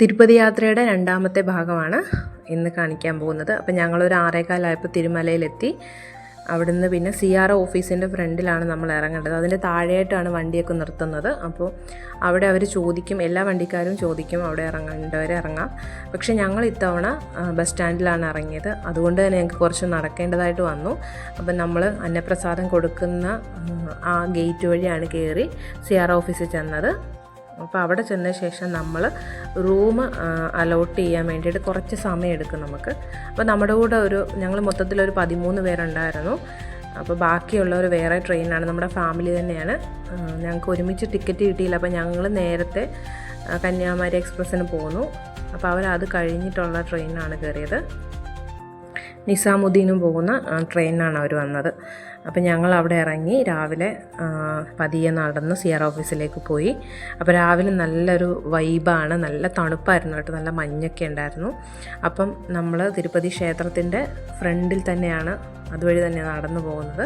തിരുപ്പതി യാത്രയുടെ രണ്ടാമത്തെ ഭാഗമാണ് ഇന്ന് കാണിക്കാൻ പോകുന്നത്. അപ്പോൾ ഞങ്ങളൊരു 6:15 തിരുമലയിലെത്തി. അവിടുന്ന് പിന്നെ CRO ഓഫീസിൻ്റെ ഫ്രണ്ടിലാണ് നമ്മൾ ഇറങ്ങേണ്ടത്. അതിൻ്റെ താഴെയായിട്ടാണ് വണ്ടിയൊക്കെ നിർത്തുന്നത്. അപ്പോൾ അവിടെ അവർ ചോദിക്കും, എല്ലാ വണ്ടിക്കാരും ചോദിക്കും അവിടെ ഇറങ്ങേണ്ടവരെ ഇറങ്ങാം. പക്ഷേ ഞങ്ങൾ ഇത്തവണ ബസ് സ്റ്റാൻഡിലാണ് ഇറങ്ങിയത്. അതുകൊണ്ട് തന്നെ ഞങ്ങൾക്ക് കുറച്ച് നടക്കേണ്ടതായിട്ട് വന്നു. അപ്പം നമ്മൾ അന്നപ്രസാദം കൊടുക്കുന്ന ആ ഗേറ്റ് വഴിയാണ് കയറി CRO ഓഫീസിൽ ചെന്നത്. അപ്പോൾ അവിടെ ചെന്ന ശേഷം നമ്മൾ റൂം അലോട്ട് ചെയ്യാൻ വേണ്ടിയിട്ട് കുറച്ച് സമയം എടുക്കും നമുക്ക്. അപ്പോൾ നമ്മുടെ കൂടെ ഞങ്ങൾ മൊത്തത്തിലൊരു 13 പേരുണ്ടായിരുന്നു. അപ്പോൾ ബാക്കിയുള്ളവർ വേറെ ട്രെയിനാണ്, നമ്മുടെ ഫാമിലി തന്നെയാണ്. ഞങ്ങൾക്ക് ഒരുമിച്ച് ടിക്കറ്റ് കിട്ടിയില്ല. അപ്പോൾ ഞങ്ങൾ നേരത്തെ കന്യാകുമാരി എക്സ്പ്രസ്സിന് പോന്നു. അപ്പോൾ അവരത് കഴിഞ്ഞിട്ടുള്ള ട്രെയിനാണ് കയറിയത്. നിസാമുദ്ദീനും പോകുന്ന ട്രെയിനാണ് അവർ വന്നത്. അപ്പോൾ ഞങ്ങൾ അവിടെ ഇറങ്ങി രാവിലെ പതിയെ നടന്ന് CRO ഓഫീസിലേക്ക് പോയി. അപ്പോൾ രാവിലെ നല്ലൊരു വൈബാണ്, നല്ല തണുപ്പായിരുന്നു കേട്ടോ, നല്ല മഞ്ഞൊക്കെ ഉണ്ടായിരുന്നു. അപ്പം നമ്മൾ തിരുപ്പതി ക്ഷേത്രത്തിൻ്റെ ഫ്രണ്ടിൽ തന്നെയാണ്, അതുവഴി തന്നെ നടന്നു പോകുന്നത്.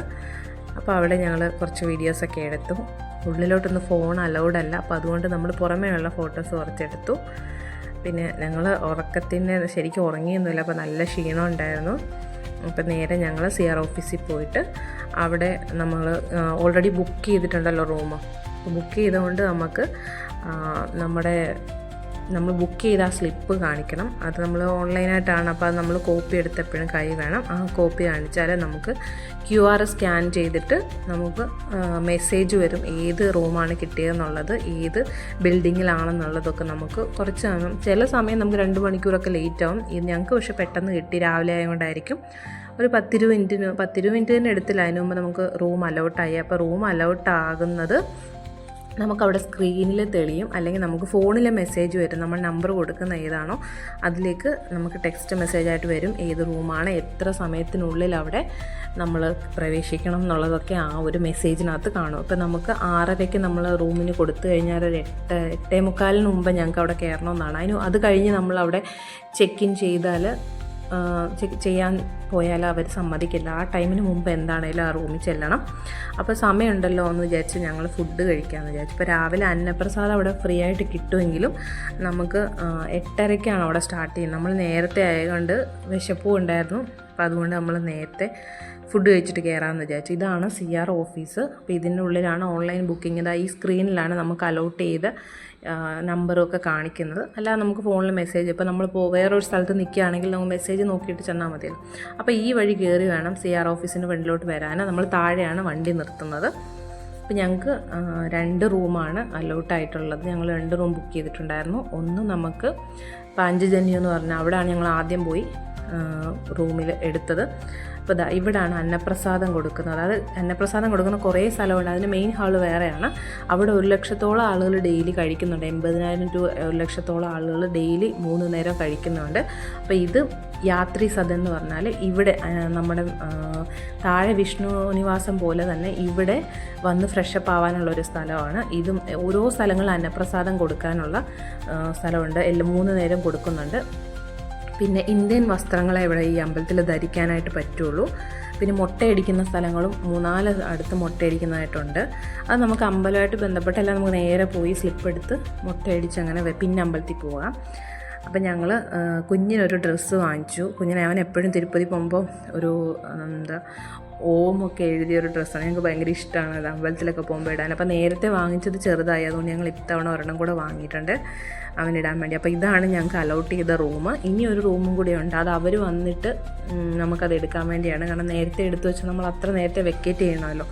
അപ്പോൾ അവിടെ ഞങ്ങൾ കുറച്ച് വീഡിയോസൊക്കെ എടുത്തു. ഉള്ളിലോട്ടൊന്നും ഫോൺ അലൗഡ് അല്ല, അപ്പോൾ അതുകൊണ്ട് നമ്മൾ പുറമേയുള്ള ഫോട്ടോസ് കുറച്ചെടുത്തു. പിന്നെ ഞങ്ങൾ ഉറക്കത്തിന് ശരിക്കും ഉറങ്ങിയൊന്നുമില്ല, അപ്പോൾ നല്ല ക്ഷീണം ഉണ്ടായിരുന്നു. അപ്പോൾ നേരെ ഞങ്ങൾ CRO ഓഫീസിൽ പോയിട്ട് അവിടെ നമ്മൾ ഓൾറെഡി ബുക്ക് ചെയ്തിട്ടുണ്ടല്ലോ റൂം. ബുക്ക് ചെയ്തുകൊണ്ട് നമുക്ക് നമ്മൾ ബുക്ക് ചെയ്ത ആ സ്ലിപ്പ് കാണിക്കണം. അത് നമ്മൾ ഓൺലൈനായിട്ടാണ്, അപ്പോൾ അത് നമ്മൾ കോപ്പി എടുത്തപ്പോഴും കൈ വേണം. ആ കോപ്പി കാണിച്ചാൽ നമുക്ക് QR സ്കാൻ ചെയ്തിട്ട് നമുക്ക് മെസ്സേജ് വരും ഏത് റൂമാണ് കിട്ടിയതെന്നുള്ളത്, ഏത് ബിൽഡിങ്ങിലാണെന്നുള്ളതൊക്കെ. നമുക്ക് കുറച്ച് ചില സമയം നമുക്ക് 2 മണിക്കൂറൊക്കെ ലേറ്റ് ആവും. ഇത് ഞങ്ങൾക്ക് പക്ഷേ പെട്ടെന്ന് കിട്ടി, രാവിലെ ആയതുകൊണ്ടായിരിക്കും. ഒരു 10-20 മിനിറ്റ് തന്നെ എടുത്തില്ല. അതിന് മുമ്പ് നമുക്ക് റൂം അലൗട്ടായി. അപ്പോൾ റൂം അലൗട്ടാകുന്നത് നമുക്കവിടെ സ്ക്രീനിൽ തെളിയും, അല്ലെങ്കിൽ നമുക്ക് ഫോണിലെ മെസ്സേജ് വരും. നമ്മൾ നമ്പർ കൊടുക്കുന്ന ഏതാണോ അതിലേക്ക് നമുക്ക് ടെക്സ്റ്റ് മെസ്സേജായിട്ട് വരും ഏത് റൂമാണ്, എത്ര സമയത്തിനുള്ളിൽ അവിടെ നമ്മൾ പ്രവേശിക്കണം എന്നുള്ളതൊക്കെ ആ ഒരു മെസ്സേജിനകത്ത് കാണും. അപ്പോൾ നമുക്ക് 6:30 നമ്മൾ റൂമിന് കൊടുത്തു കഴിഞ്ഞാൽ ഒരു 8:45 മുമ്പ് ഞങ്ങൾക്ക് അവിടെ കയറണമെന്നാണ്. അത് കഴിഞ്ഞ് നമ്മളവിടെ ചെക്ക് ഇൻ ചെയ്യാൻ പോയാൽ അവർ സമ്മതിക്കില്ല. ആ ടൈമിന് മുമ്പ് എന്താണേലും ആ റൂമിൽ ചെല്ലണം. അപ്പോൾ സമയമുണ്ടല്ലോ എന്ന് വിചാരിച്ച് ഞങ്ങൾ ഫുഡ് കഴിക്കാമെന്ന് വിചാരിച്ചു. ഇപ്പോൾ രാവിലെ അന്നപ്രസാദം അവിടെ ഫ്രീ ആയിട്ട് കിട്ടുമെങ്കിലും നമുക്ക് 8:30 അവിടെ സ്റ്റാർട്ട് ചെയ്യുന്നത്. നമ്മൾ നേരത്തെ ആയതുകൊണ്ട് വിശപ്പും ഉണ്ടായിരുന്നു. അപ്പോൾ അതുകൊണ്ട് നമ്മൾ നേരത്തെ ഫുഡ് കഴിച്ചിട്ട് കയറാമെന്ന് വിചാരിച്ചു. ഇതാണ് CRO ഓഫീസ്. അപ്പോൾ ഇതിൻ്റെ ഉള്ളിലാണ് ഓൺലൈൻ ബുക്കിംഗ്. ഇതാ ഈ സ്ക്രീനിലാണ് നമുക്ക് അലോട്ട് ചെയ്ത നമ്പറൊക്കെ കാണിക്കുന്നത്. അല്ലാതെ നമുക്ക് ഫോണിൽ മെസ്സേജ്, ഇപ്പോൾ നമ്മൾ വേറൊരു സ്ഥലത്ത് നിൽക്കുകയാണെങ്കിൽ നമുക്ക് മെസ്സേജ് നോക്കിയിട്ട് ചെന്നാൽ മതിയല്ലോ. അപ്പോൾ ഈ വഴി കയറി വേണം CRO ഓഫീസിൻ്റെ ഫ്രണ്ടിലോട്ട് വരാൻ. നമ്മൾ താഴെയാണ് വണ്ടി നിർത്തുന്നത്. അപ്പോൾ ഞങ്ങൾക്ക് 2 റൂമാണ് അലോട്ടായിട്ടുള്ളത്. ഞങ്ങൾ 2 റൂം ബുക്ക് ചെയ്തിട്ടുണ്ടായിരുന്നു. ഒന്ന് നമുക്ക് പാഞ്ചജന്യം എന്ന് പറഞ്ഞാൽ അവിടെയാണ് ഞങ്ങൾ ആദ്യം പോയി റൂമിൽ എടുത്തത്. അപ്പോൾ ഇവിടാണ് അന്നപ്രസാദം കൊടുക്കുന്നത്. അത് അന്നപ്രസാദം കൊടുക്കുന്ന കുറേ സ്ഥലമുണ്ട്. അതിന് മെയിൻ ഹാള് വേറെയാണ്. അവിടെ 1 ലക്ഷത്തോളം ആളുകൾ ഡെയിലി കഴിക്കുന്നുണ്ട്. 80,000 to 1 ലക്ഷത്തോളം ആളുകൾ ഡെയിലി 3 നേരം കഴിക്കുന്നുണ്ട്. അപ്പോൾ ഇത് യാത്രി സദൻ എന്ന് പറഞ്ഞാൽ ഇവിടെ നമ്മുടെ താഴെ വിഷ്ണു നിവാസം പോലെ തന്നെ ഇവിടെ വന്ന് ഫ്രഷപ്പ് ആവാനുള്ളൊരു സ്ഥലമാണ്. ഇതും ഓരോ സ്ഥലങ്ങളിൽ അന്നപ്രസാദം കൊടുക്കാനുള്ള സ്ഥലമുണ്ട്. 3 നേരം കൊടുക്കുന്നുണ്ട്. പിന്നെ ഇന്ത്യൻ വസ്ത്രങ്ങളെ ഇവിടെ ഈ അമ്പലത്തിൽ ധരിക്കാനായിട്ട് പറ്റുള്ളൂ. പിന്നെ മുട്ടയടിക്കുന്ന സ്ഥലങ്ങളും 3-4 അടുത്ത് മുട്ടയടിക്കുന്നതായിട്ടുണ്ട്. അത് നമുക്ക് അമ്പലമായിട്ട് ബന്ധപ്പെട്ടെല്ലാം നമുക്ക് നേരെ പോയി സ്ലിപ്പ് എടുത്ത് മുട്ടയടിച്ച് അങ്ങനെ പിന്നെ അമ്പലത്തിൽ പോകാം. അപ്പം ഞങ്ങൾ കുഞ്ഞിനൊരു ഡ്രസ്സ് വാങ്ങിച്ചു. അവൻ എപ്പോഴും തിരുപ്പതി പോകുമ്പോൾ ഒരു ഓമൊക്കെ എഴുതിയൊരു ഡ്രസ്സാണ്. ഞങ്ങൾക്ക് ഭയങ്കര ഇഷ്ടമാണ് അത് അമ്പലത്തിലൊക്കെ പോകുമ്പോൾ ഇടാൻ. അപ്പോൾ നേരത്തെ വാങ്ങിച്ചത് ചെറുതായി, അതുകൊണ്ട് ഞങ്ങൾ ഇത്തവണ ഒരെണ്ണം കൂടെ വാങ്ങിയിട്ടുണ്ട് അവനിടാൻ വേണ്ടി. അപ്പോൾ ഇതാണ് ഞങ്ങൾക്ക് അലോട്ട് ചെയ്ത റൂം. ഇനി ഒരു റൂമും കൂടി ഉണ്ട്. അത് അവർ വന്നിട്ട് നമുക്കത് എടുക്കാൻ വേണ്ടിയാണ്. കാരണം നേരത്തെ എടുത്തു വെച്ചാൽ നമ്മൾ അത്ര നേരത്തെ വെക്കേറ്റ് ചെയ്യണമല്ലോ.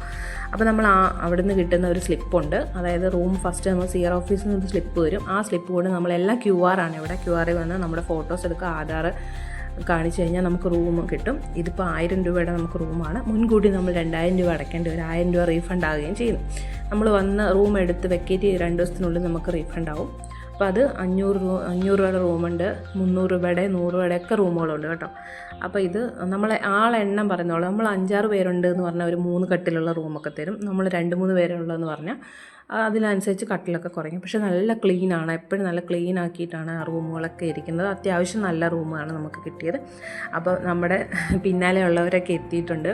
അപ്പോൾ നമ്മൾ അവിടെ നിന്ന് കിട്ടുന്ന ഒരു സ്ലിപ്പുണ്ട്. അതായത് റൂം ഫസ്റ്റ് നമ്മൾ CRO ഓഫീസിൽ നിന്ന് സ്ലിപ്പ് വരും. ആ സ്ലിപ്പ് കൊണ്ട് നമ്മളെല്ലാം QR ആണ്. ഇവിടെ QR വന്ന് നമ്മുടെ ഫോട്ടോസ് എടുക്കുക, ആധാർ കാണിച്ചു കഴിഞ്ഞാൽ നമുക്ക് റൂം കിട്ടും. ഇതിപ്പോൾ 1000 രൂപയുടെ നമുക്ക് റൂമാണ്. മുൻകൂട്ടി നമ്മൾ 2000 രൂപ അടയ്ക്കേണ്ടി വരും. 1000 രൂപ റീഫണ്ട് ആവുകയും ചെയ്യുന്നു. നമ്മൾ വന്ന് റൂം എടുത്ത് വെക്കേറ്റ് ചെയ്ത് 2 ദിവസത്തിനുള്ളിൽ നമുക്ക് റീഫണ്ട് ആവും. അപ്പോൾ അത് 500 രൂപയുടെ റൂമുണ്ട്, 300 രൂപയുടെ 100 രൂപയുടെ ഒക്കെ റൂമുകളുണ്ട് കേട്ടോ. അപ്പോൾ ഇത് നമ്മളെ ആളെണ്ണം പറഞ്ഞോളൂ. നമ്മൾ 5-6 പേരുണ്ട് എന്ന് പറഞ്ഞാൽ ഒരു 3 കട്ടിലുള്ള റൂമൊക്കെ തരും. നമ്മൾ 2-3 പേരുള്ളതെന്ന് പറഞ്ഞാൽ അതിനനുസരിച്ച് കട്ടിലൊക്കെ കുറയും. പക്ഷെ നല്ല ക്ലീനാണ്, എപ്പോഴും നല്ല ക്ലീൻ ആക്കിയിട്ടാണ് ആ റൂമുകളൊക്കെ ഇരിക്കുന്നത്. അത്യാവശ്യം നല്ല റൂമാണ് നമുക്ക് കിട്ടിയത്. അപ്പോൾ നമ്മുടെ പിന്നാലെ ഉള്ളവരൊക്കെ എത്തിയിട്ടുണ്ട്.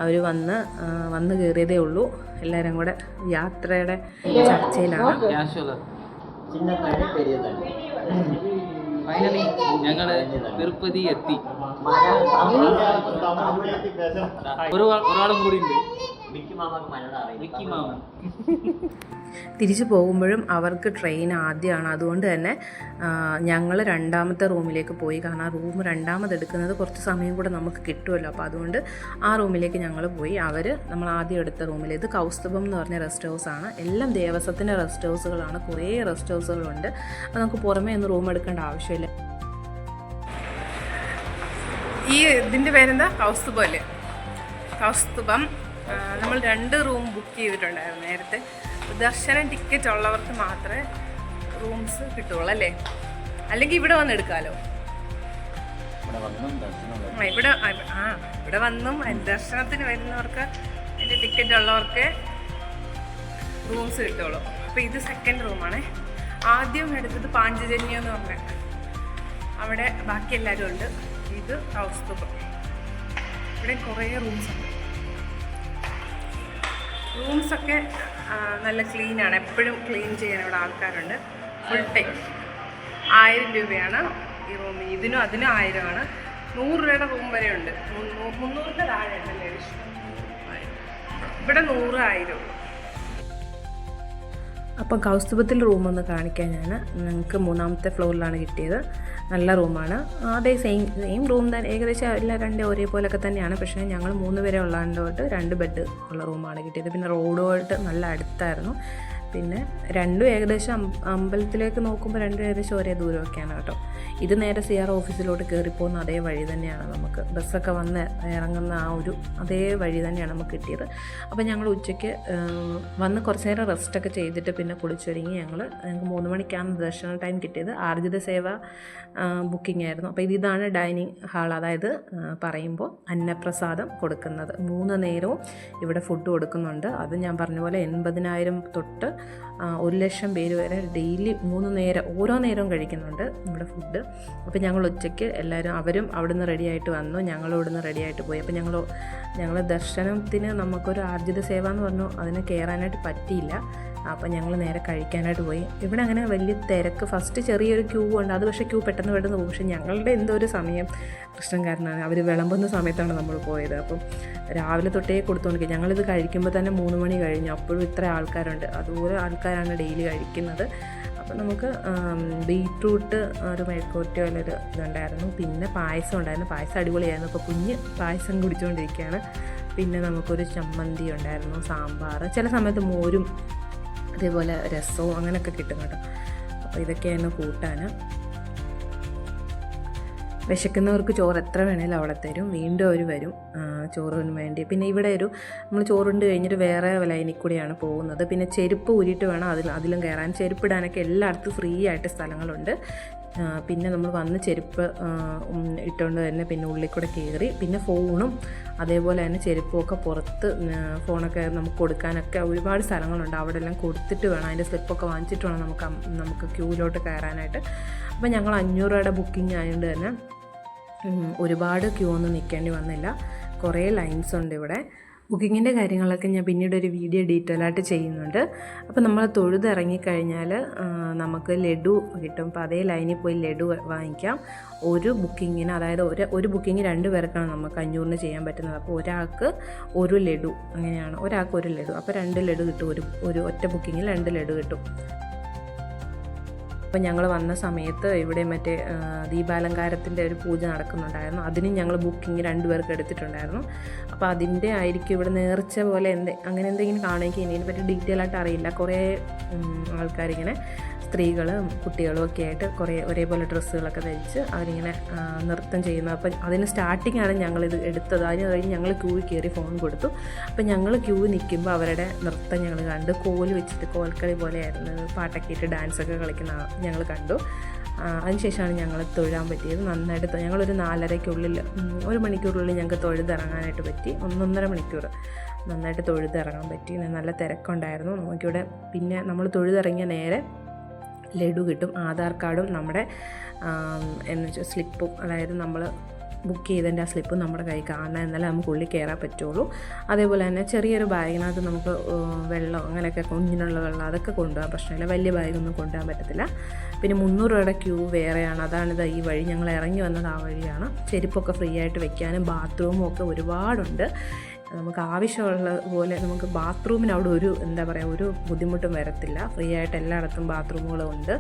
അവർ വന്ന് കയറിയതേ ഉള്ളൂ. എല്ലാവരും കൂടെ യാത്രയുടെ ചർച്ചയിലാണ്. ഫൈനലി ഞങ്ങള് തിരുപ്പതി എത്തി. ഒരാളും കൂടി ഉണ്ട്, മിക്കി മാമ. തിരിച്ചു പോകുമ്പോഴും അവർക്ക് ട്രെയിൻ ആദ്യമാണ്. അതുകൊണ്ട് തന്നെ ഞങ്ങൾ രണ്ടാമത്തെ റൂമിലേക്ക് പോയി. കാരണം ആ റൂം രണ്ടാമത് എടുക്കുന്നത് കുറച്ച് സമയം കൂടെ നമുക്ക് കിട്ടുമല്ലോ. അപ്പോൾ അതുകൊണ്ട് ആ റൂമിലേക്ക് ഞങ്ങൾ പോയി. നമ്മൾ ആദ്യം എടുത്ത റൂമിൽ, ഇത് കൗസ്തുഭം എന്ന് പറഞ്ഞ റെസ്റ്റ് ഹൗസാണ്. എല്ലാം ദേവസ്വത്തിൻ്റെ റെസ്റ്റ് ഹൗസുകളാണ്. കുറേ റെസ്റ്റ് ഹൗസുകളുണ്ട്. അപ്പോൾ നമുക്ക് പുറമേ ഒന്നും റൂം എടുക്കേണ്ട ആവശ്യമില്ല. ഈ ഇതിൻ്റെ പേരെന്താ? കൗസ്തുഭം അല്ലേ? കൗസ്തുഭം. നമ്മൾ 2 റൂം ബുക്ക് ചെയ്തിട്ടുണ്ടായിരുന്നു നേരത്തെ. ദർശനം ടിക്കറ്റ് ഉള്ളവർക്ക് മാത്രമേ റൂംസ് കിട്ടുള്ളൂ അല്ലേ? അല്ലെങ്കിൽ ഇവിടെ വന്ന് എടുക്കാമല്ലോ. ഇവിടെ വന്നും ദർശനത്തിന് വരുന്നവർക്ക് അതിൻ്റെ ടിക്കറ്റ് ഉള്ളവർക്ക് റൂംസ് കിട്ടുള്ളൂ. അപ്പോൾ ഇത് സെക്കൻഡ് റൂമാണേ. ആദ്യം എടുത്തത് പാഞ്ചജന്യം എന്ന് പറഞ്ഞ അവിടെ ബാക്കി എല്ലാവരും ഉണ്ട്. ഇത് കൗസ്തുഭം. ഇവിടെ കുറേ റൂംസുണ്ട്. റൂംസൊക്കെ നല്ല ക്ലീനാണ്. എപ്പോഴും ക്ലീൻ ചെയ്യാൻ ഇവിടെ ആൾക്കാരുണ്ട് ഫുൾ ടൈം. 1000 രൂപയാണ് ഈ റൂമിന്. ഇതിനും അതിനും 1000 ആണ്. 100 രൂപയുടെ റൂം വരെ ഉണ്ട്. 300 താഴെ ഉണ്ടല്ലേ? ഇവിടെ 100, 1000. അപ്പോൾ കൗസ്തുഭത്തിൽ റൂമൊന്ന് കാണിക്കാൻ ഞങ്ങൾക്ക് 3ാമത്തെ ഫ്ലോറിലാണ് കിട്ടിയത്. നല്ല റൂമാണ്. അതേ സെയിം റൂം തന്നെ, ഏകദേശം എല്ലാ 2 ഒരേപോലൊക്കെ തന്നെയാണ്. പക്ഷേ ഞങ്ങൾ 3 പേരെ ഉള്ളതുകൊണ്ട് 2 ബെഡ് ഉള്ള റൂമാണ് കിട്ടിയത്. പിന്നെ റോഡുമായിട്ട് നല്ല അടുത്തായിരുന്നു. പിന്നെ 2 ഏകദേശം അമ്പലത്തിലേക്ക് നോക്കുമ്പോൾ 2 ഏകദേശം ഒരേ ദൂരമൊക്കെയാണ് കേട്ടോ. ഇത് നേരെ CR ഓഫീസിലോട്ട് കയറിപ്പോകുന്ന അതേ വഴി തന്നെയാണ്. നമുക്ക് ബസ്സൊക്കെ വന്ന് ഇറങ്ങുന്ന അതേ വഴി തന്നെയാണ് നമുക്ക് കിട്ടിയത്. അപ്പോൾ ഞങ്ങൾ ഉച്ചയ്ക്ക് വന്ന് കുറച്ച് നേരം റെസ്റ്റൊക്കെ ചെയ്തിട്ട് പിന്നെ കുളിച്ചൊരുങ്ങി ഞങ്ങൾക്ക് 3 മണിക്കാണ് ദർശന ടൈം കിട്ടിയത്. ആർജിത സേവ ബുക്കിംഗ് ആയിരുന്നു. അപ്പോൾ ഇതാണ് ഡൈനിങ് ഹാൾ. അതായത് പറയുമ്പോൾ അന്നപ്രസാദം കൊടുക്കുന്നത്. 3 നേരവും ഇവിടെ ഫുഡ് കൊടുക്കുന്നുണ്ട്. അത് ഞാൻ പറഞ്ഞ പോലെ 80,000 തൊട്ട് 1,00,000 പേര് വരെ ഡെയിലി 3 നേരം ഓരോ നേരവും കഴിക്കുന്നുണ്ട് ഇവിടെ ഫുഡ്. അപ്പോൾ ഞങ്ങൾ ഉച്ചയ്ക്ക് എല്ലാവരും, അവരും അവിടുന്ന് റെഡിയായിട്ട് വന്നു, ഞങ്ങളും ഇവിടുന്ന് റെഡിയായിട്ട് പോയി. അപ്പോൾ ഞങ്ങൾ ദർശനത്തിന് നമുക്കൊരു ആർജിത സേവ എന്ന് പറഞ്ഞു അതിന് കയറാനായിട്ട് പറ്റിയില്ല. അപ്പോൾ ഞങ്ങൾ നേരെ കഴിക്കാനായിട്ട് പോയി. ഇവിടെ അങ്ങനെ വലിയ തിരക്ക്, ഫസ്റ്റ് ചെറിയൊരു ക്യൂ ഉണ്ട്. അത് പക്ഷേ ക്യൂ പെട്ടെന്ന് പോകും. പക്ഷേ ഞങ്ങളുടെ എന്തോ ഒരു സമയം പ്രശ്നം കാരണമാണ് അവർ വിളമ്പുന്ന സമയത്താണ് നമ്മൾ പോയത്. അപ്പം രാവിലെ തൊട്ടേ കൊടുത്തുകൊണ്ടിരിക്കുക. ഞങ്ങളിത് കഴിക്കുമ്പോൾ തന്നെ 3 മണി കഴിഞ്ഞു. അപ്പോഴും ഇത്ര ആൾക്കാരുണ്ട്. അതുപോലെ ആൾക്കാരാണ് ഡെയിലി കഴിക്കുന്നത്. അപ്പോൾ നമുക്ക് ബീട്രൂട്ട് ഒരു മെഴുക്കുവരട്ടി പോലൊരു ഇതുണ്ടായിരുന്നു. പിന്നെ പായസം ഉണ്ടായിരുന്നു. പായസം അടിപൊളിയായിരുന്നു. അപ്പോൾ കുഞ്ഞ് പായസം കുടിച്ചുകൊണ്ടിരിക്കുകയാണ്. പിന്നെ നമുക്കൊരു ചമ്മന്തി ഉണ്ടായിരുന്നു, സാമ്പാർ, ചില സമയത്ത് മോരും അതേപോലെ രസവും അങ്ങനെയൊക്കെ കിട്ടും കേട്ടോ. അപ്പോൾ ഇതൊക്കെയാണ് കൂട്ടാൻ. വിശക്കുന്നവർക്ക് ചോറ് എത്ര വേണേലും അവിടെ തരും. വീണ്ടും അവർ വരും ചോറിന് വേണ്ടി. പിന്നെ ഇവിടെ നമ്മൾ ചോറുണ്ട് കഴിഞ്ഞിട്ട് വേറെ ലൈനിൽ കൂടിയാണ് പോകുന്നത്. പിന്നെ ചെരുപ്പ് ഊരിയിട്ട് വേണം അതിലും കയറാൻ. ചെരുപ്പിടാനൊക്കെ എല്ലായിടത്തും ഫ്രീ ആയിട്ട് സ്ഥലങ്ങളുണ്ട്. പിന്നെ നമ്മൾ വന്ന് ചെരുപ്പ് ഇട്ടുകൊണ്ട് തന്നെ പിന്നെ ഉള്ളിൽ കൂടെ കയറി. പിന്നെ ഫോണും അതേപോലെ തന്നെ ചെരുപ്പുമൊക്കെ പുറത്ത് ഫോണൊക്കെ നമുക്ക് കൊടുക്കാനൊക്കെ ഒരുപാട് സ്ഥലങ്ങളുണ്ട്. അവിടെ എല്ലാം കൊടുത്തിട്ട് വേണം, അതിൻ്റെ സ്ലിപ്പൊക്കെ വാങ്ങിച്ചിട്ട് വേണം നമുക്ക് ക്യൂവിലോട്ട് കയറാനായിട്ട്. അപ്പോൾ ഞങ്ങൾ 500 രൂപയുടെ ബുക്കിംഗ് ആയതുകൊണ്ട് തന്നെ ഒരുപാട് ക്യൂ ഒന്നും നിൽക്കേണ്ടി വന്നില്ല. കുറേ ലൈൻസ് ഉണ്ട് ഇവിടെ. ബുക്കിങ്ങിൻ്റെ കാര്യങ്ങളൊക്കെ ഞാൻ പിന്നീട് ഒരു വീഡിയോ ഡീറ്റെയിൽ ആയിട്ട് ചെയ്യുന്നുണ്ട്. അപ്പോൾ നമ്മൾ തൊഴുതിറങ്ങിക്കഴിഞ്ഞാൽ നമുക്ക് ലഡു കിട്ടും. അപ്പോൾ അതേ ലൈനിൽ പോയി ലഡു വാങ്ങിക്കാം. ഒരു ബുക്കിങ്ങിന്, അതായത് ഒരു ബുക്കിങ് 2 പേർക്കാണ് നമുക്ക് 500 ചെയ്യാൻ പറ്റുന്നത്. അപ്പോൾ ഒരാൾക്ക് 1 ലഡു, അങ്ങനെയാണ്. ഒരാൾക്ക് 1 ലഡു. അപ്പോൾ 2 ലഡു കിട്ടും. ഒരു ഒറ്റ ബുക്കിങ്ങിൽ 2 ലഡു കിട്ടും. അപ്പോൾ ഞങ്ങൾ വന്ന സമയത്ത് ഇവിടെ മറ്റേ ദീപാലങ്കാരത്തിൻ്റെ ഒരു പൂജ നടക്കുന്നുണ്ടായിരുന്നു. അതിനും ഞങ്ങൾ ബുക്കിംഗ് 2 പേർക്ക് എടുത്തിട്ടുണ്ടായിരുന്നു. അപ്പോൾ അതിൻ്റെ ആയിരിക്കും ഇവിടെ നേർച്ച പോലെ അങ്ങനെ എന്തെങ്കിലും കാണുമെങ്കിൽ ഇതിനെപ്പറ്റി ഡീറ്റെയിൽ ആയിട്ട് അറിയില്ല. കുറേ ആൾക്കാരിങ്ങനെ സ്ത്രീകളും കുട്ടികളും ഒക്കെ ആയിട്ട് കുറേ ഒരേപോലെ ഡ്രസ്സുകളൊക്കെ ധരിച്ച് അവരിങ്ങനെ നൃത്തം ചെയ്യുന്നത്. അപ്പം അതിന് സ്റ്റാർട്ടിങ്ങാണ് ഞങ്ങളിത് എടുത്തത്. അതിന് കഴിഞ്ഞ് ഞങ്ങൾ ക്യൂവിൽ കയറി ഫോൺ കൊടുത്തു. അപ്പം ഞങ്ങൾ ക്യൂ നിൽക്കുമ്പോൾ അവരുടെ നൃത്തം ഞങ്ങൾ കണ്ടു. കോല് വെച്ചിട്ട് കോൽക്കളി പോലെയായിരുന്നു, പാട്ടൊക്കെ ഇട്ട് ഡാൻസൊക്കെ കളിക്കുന്ന ഞങ്ങൾ കണ്ടു. അതിനുശേഷമാണ് ഞങ്ങൾ തൊഴാൻ പറ്റിയത്. നന്നായിട്ട് ഞങ്ങളൊരു 4:30-ക്കുള്ളിൽ 1 മണിക്കൂറിനുള്ളിൽ ഞങ്ങൾക്ക് തൊഴുതിറങ്ങാനായിട്ട് പറ്റി. 1-1.5 മണിക്കൂർ നന്നായിട്ട് തൊഴുതിറങ്ങാൻ പറ്റി. നല്ല തിരക്കുണ്ടായിരുന്നു നമുക്കിവിടെ. പിന്നെ നമ്മൾ തൊഴുതിറങ്ങിയ നേരെ ലഡു കിട്ടും. ആധാർ കാർഡും നമ്മുടെ എന്ന് വെച്ചാൽ സ്ലിപ്പും, അതായത് നമ്മൾ ബുക്ക് ചെയ്തതിൻ്റെ ആ സ്ലിപ്പ് നമ്മുടെ കൈ കാണണം, എന്നാലേ നമുക്ക് ഉള്ളിൽ കയറാൻ പറ്റുള്ളൂ. അതേപോലെ തന്നെ ചെറിയൊരു ബാഗിനകത്ത് നമുക്ക് വെള്ളം അങ്ങനെയൊക്കെ കുഞ്ഞിനുള്ള വെള്ളം അതൊക്കെ കൊണ്ടുപോകാൻ പ്രശ്നമില്ല, വലിയ ബാഗൊന്നും കൊണ്ടുപോകാൻ പറ്റത്തില്ല. പിന്നെ 300 രൂപയുടെ ക്യൂ വേറെയാണ്. അതാണിത് ഈ വഴി, ഞങ്ങൾ ഇറങ്ങി വന്നത് ആ വഴിയാണ്. ചെരുപ്പൊക്കെ ഫ്രീ ആയിട്ട് വെക്കാനും ബാത്റൂമും ഒക്കെ ഒരുപാടുണ്ട്. നമുക്ക് ആവശ്യമുള്ള പോലെ നമുക്ക് ബാത്റൂമിന് അവിടെ ഒരു ഒരു ബുദ്ധിമുട്ടും വരത്തില്ല. ഫ്രീ ആയിട്ട് എല്ലായിടത്തും ബാത്റൂമുകളും ഉണ്ട്,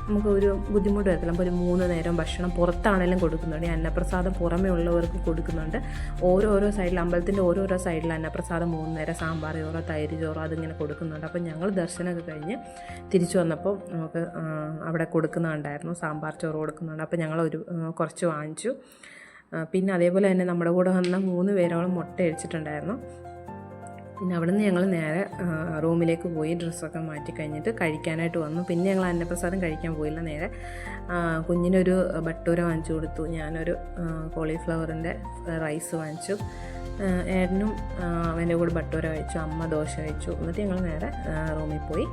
നമുക്ക് ഒരു ബുദ്ധിമുട്ട് വരത്തില്ല. നമുക്ക് ഒരു 3 നേരം ഭക്ഷണം പുറത്താണെങ്കിലും കൊടുക്കുന്നുണ്ട്. ഈ അന്നപ്രസാദം പുറമേ ഉള്ളവർക്ക് കൊടുക്കുന്നുണ്ട്. ഓരോരോ സൈഡിൽ, അമ്പലത്തിൻ്റെ ഓരോരോ സൈഡിൽ അന്നപ്രസാദം 3 നേരം സാമ്പാർ ചോറോ തൈര് ചോറോ അതിങ്ങനെ കൊടുക്കുന്നുണ്ട്. അപ്പം ഞങ്ങൾ ദർശനമൊക്കെ കഴിഞ്ഞ് തിരിച്ചു വന്നപ്പോൾ നമുക്ക് അവിടെ കൊടുക്കുന്നുണ്ടായിരുന്നു, സാമ്പാർ ചോറ് കൊടുക്കുന്നുണ്ട്. അപ്പോൾ ഞങ്ങൾ കുറച്ച് വാങ്ങിച്ചു. പിന്നെ അതേപോലെ തന്നെ നമ്മുടെ കൂടെ വന്ന 3 പേരോളം മുട്ട അടിച്ചിട്ടുണ്ടായിരുന്നു. പിന്നെ അവിടെ നിന്ന് ഞങ്ങൾ നേരെ റൂമിലേക്ക് പോയി ഡ്രസ്സൊക്കെ മാറ്റി കഴിഞ്ഞിട്ട് കഴിക്കാനായിട്ട് വന്നു. പിന്നെ ഞങ്ങൾ അന്നപ്രസാദം കഴിക്കാൻ പോയില്ല, നേരെ കുഞ്ഞിനൊരു ഭട്ടൂര വാങ്ങിച്ചു കൊടുത്തു, ഞാനൊരു കോളിഫ്ലവറിൻ്റെ റൈസ് വാങ്ങിച്ചു, ഏട്ടനും അവൻ്റെ കൂടെ ഭട്ടൂര കഴിച്ചു, അമ്മ ദോശ കഴിച്ചു. എന്നിട്ട് ഞങ്ങൾ നേരെ റൂമിൽ പോയി.